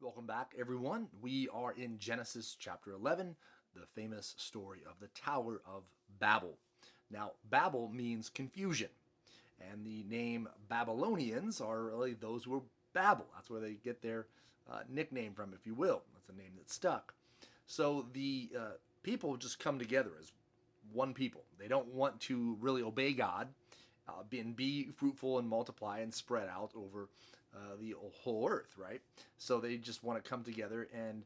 Welcome back, everyone. We are in Genesis chapter 11, the famous story of the Tower of Babel. Now, Babel means confusion, and the name Babylonians are really those who were Babel. That's where they get their nickname from, if you will. That's a name that stuck. So the people just come together as one people. They don't want to really obey God, be fruitful and multiply and spread out over the whole earth, right? So they just want to come together and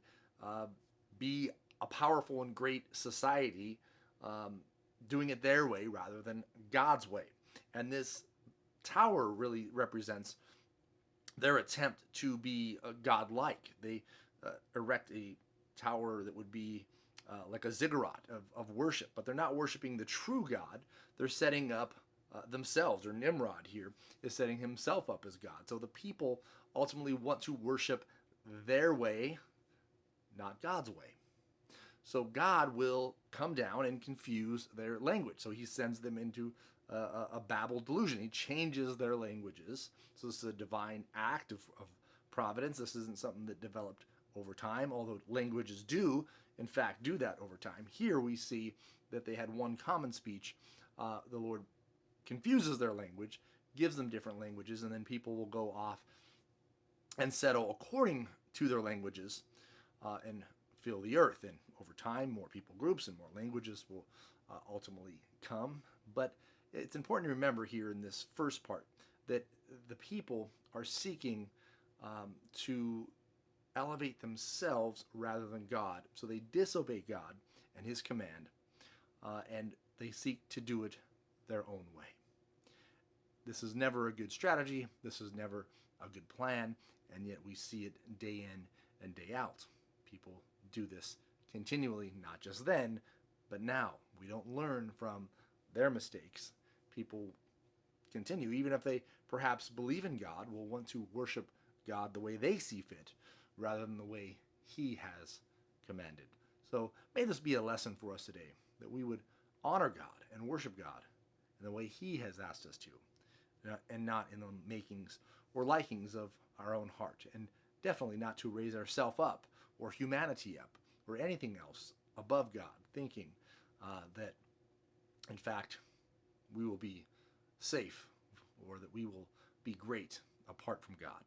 be a powerful and great society, doing it their way rather than God's way. And this tower really represents their attempt to be godlike. They erect a tower that would be like a ziggurat of worship, but they're not worshiping the true God. They're setting up themselves, or Nimrod here is setting himself up as God. So the people ultimately want to worship their way, not God's way. So God will come down and confuse their language. So he sends them into a Babel delusion. He changes their languages. So this is a divine act of providence. This isn't something that developed over time, although languages do, in fact, do that over time. Here we see that they had one common speech. The Lord confuses their language, gives them different languages, and then people will go off and settle according to their languages and fill the earth. And over time, more people groups and more languages will ultimately come. But it's important to remember here in this first part that the people are seeking to elevate themselves rather than God. So they disobey God and his command, and they seek to do it their own way. This is never a good strategy. This is never a good plan, and yet we see it day in and day out. People do this continually, not just then, but now. We don't learn from their mistakes. People continue, even if they perhaps believe in God, will want to worship God the way they see fit, rather than the way he has commanded. So may this be a lesson for us today, that we would honor God and worship God in the way he has asked us to, and not in the makings or likings of our own heart, and definitely not to raise ourselves up or humanity up or anything else above God, thinking that, in fact, we will be safe or that we will be great apart from God.